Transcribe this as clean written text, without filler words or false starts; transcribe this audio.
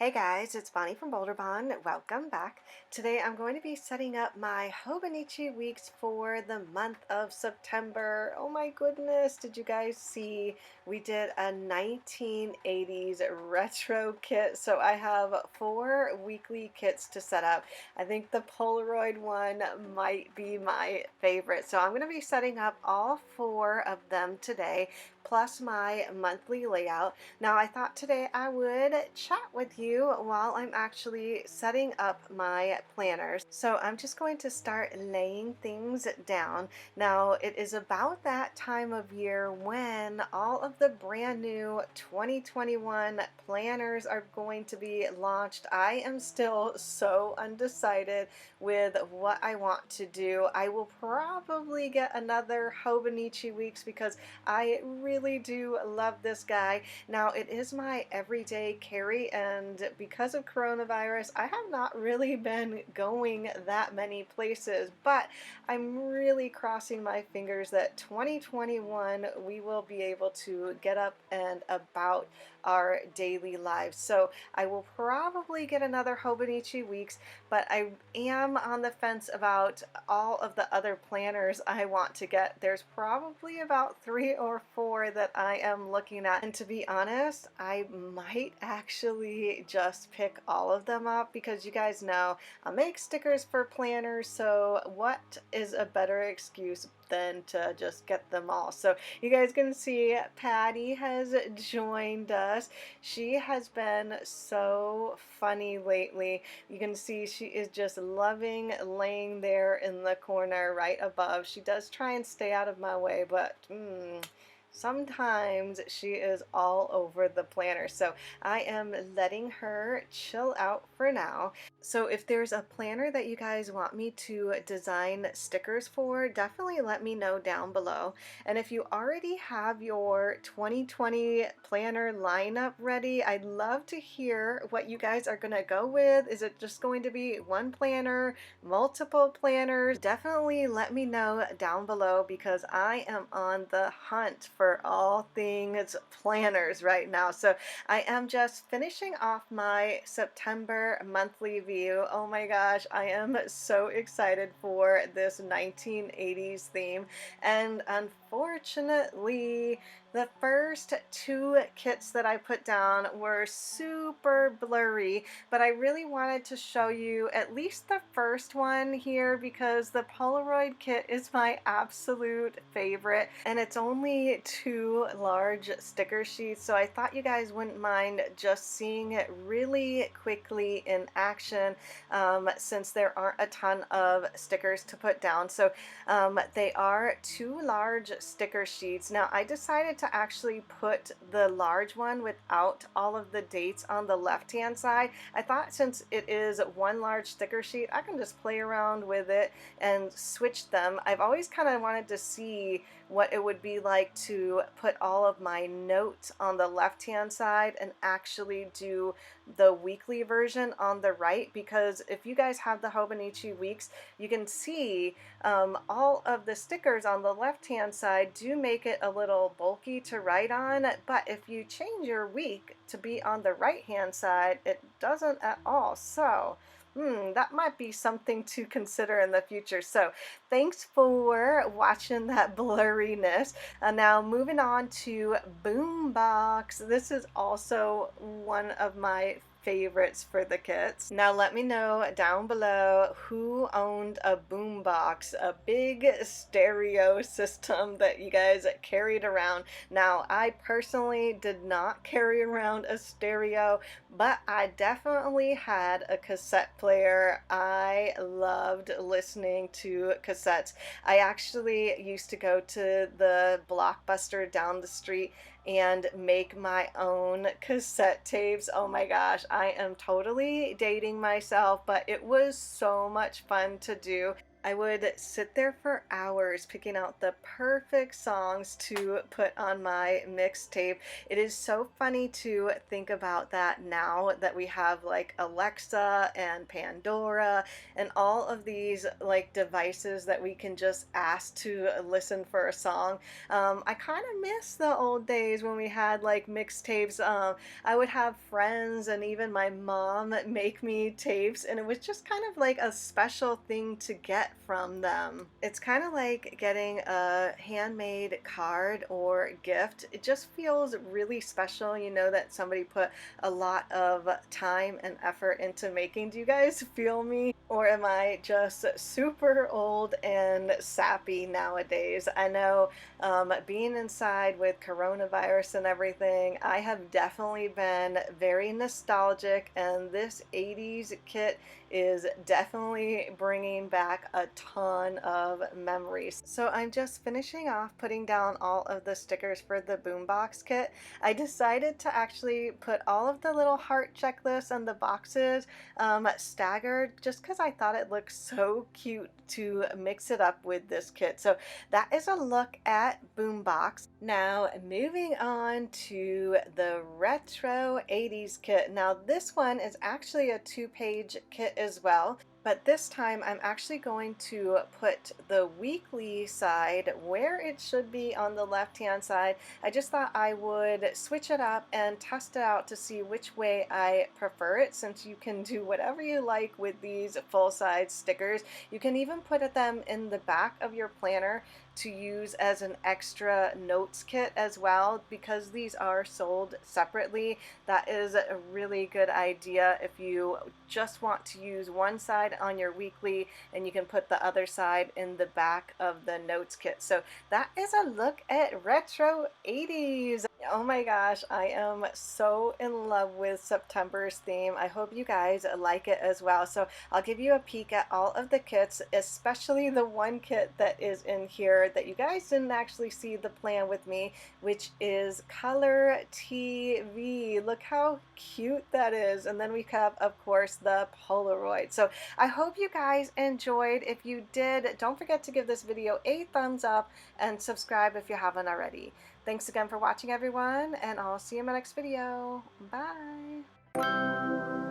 Hey guys, it's Bonnie from Bolderbon. Welcome back. Today I'm going to be setting up my Hobonichi weeks for the month of September. Oh my goodness, did you guys see we did a 1980s retro kit? So I have 4 weekly kits to set up. I think the Polaroid one might be my favorite. So I'm going to be setting up all 4 of them today, plus my monthly layout. Now I thought today I would chat with you while I'm actually setting up my planners. So I'm just going to start laying things down. Now it is about that time of year when all of the brand new 2021 planners are going to be launched. I am still so undecided with what I want to do. I will probably get another Hobonichi Weeks because I really do love this guy. Now it is my everyday carry, and because of coronavirus I have not really been going that many places, but I'm really crossing my fingers that 2021 we will be able to get up and about our daily lives. So I will probably get another Hobonichi Weeks, but I am on the fence about all of the other planners I want to get. There's probably about 3 or 4 that I am looking at, and to be honest, I might actually just pick all of them up because you guys know I make stickers for planners, so what is a better excuse than to just get them all? So you guys can see Patty has joined us. She has been so funny lately. You can see she is just loving laying there in the corner right above. She does try and stay out of my way, but sometimes she is all over the planner, so I am letting her chill out for now. So if there's a planner that you guys want me to design stickers for, definitely let me know down below. And if you already have your 2020 planner lineup ready, I'd love to hear what you guys are gonna go with. Is it just going to be one planner, multiple planners? Definitely let me know down below because I am on the hunt for all things planners right now. So I am just finishing off my September monthly view. Oh my gosh, I am so excited for this 1980s theme. And unfortunately, the first 2 kits that I put down were super blurry, but I really wanted to show you at least the first one here because the Polaroid kit is my absolute favorite, and it's only 2 large sticker sheets, so I thought you guys wouldn't mind just seeing it really quickly in action, since there aren't a ton of stickers to put down. So they are 2 large sticker sheets. Now I decided to actually put the large one without all of the dates on the left hand side. I thought since it is 1 large sticker sheet I can just play around with it and switch them. I've always kind of wanted to see what it would be like to put all of my notes on the left hand side and actually do the weekly version on the right, because if you guys have the Hobonichi Weeks, you can see all of the stickers on the left hand side do make it a little bulky to write on, but if you change your week to be on the right hand side, it doesn't at all. So that might be something to consider in the future. So thanks for watching that blurriness. Now moving on to Boombox. This is also one of my favorites for the kits. Now let me know down below who owned a boombox, a big stereo system that you guys carried around. Now I personally did not carry around a stereo, but I definitely had a cassette player. I loved listening to cassettes. I actually used to go to the Blockbuster down the street and make my own cassette tapes. Oh my gosh, I am totally dating myself, but it was so much fun to do. I would sit there for hours picking out the perfect songs to put on my mixtape. It is so funny to think about that now that we have like Alexa and Pandora and all of these like devices that we can just ask to listen for a song. I kind of miss the old days when we had like mixtapes. I would have friends and even my mom make me tapes, and it was just kind of like a special thing to get from them. It's kind of like getting a handmade card or gift. It just feels really special. You know that somebody put a lot of time and effort into making. Do you guys feel me? Or am I just super old and sappy nowadays? I know being inside with coronavirus and everything, I have definitely been very nostalgic, and this 80s kit is definitely bringing back a ton of memories. So I'm just finishing off putting down all of the stickers for the boombox kit. I decided to actually put all of the little heart checklists and the boxes staggered just because I thought it looked so cute to mix it up with this kit. So that is a look at boombox. Now moving on to the retro 80s kit. Now this one is actually a 2-page kit as well, but this time I'm actually going to put the weekly side where it should be on the left hand side. I just thought I would switch it up and test it out to see which way I prefer it, since you can do whatever you like with these full-size stickers. You can even put them in the back of your planner to use as an extra notes kit as well, because these are sold separately. That is a really good idea if you just want to use one side on your weekly, and you can put the other side in the back of the notes kit. So that is a look at retro 80s. Oh my gosh, I am so in love with September's theme. I hope you guys like it as well. So I'll give you a peek at all of the kits, especially the one kit that is in here that you guys didn't actually see the plan with me, which is Color TV. Look how cute that is. And then we have, of course, the Polaroid. So I hope you guys enjoyed. If you did, don't forget to give this video a thumbs up and subscribe if you haven't already. Thanks again for watching, everyone, and I'll see you in my next video. Bye!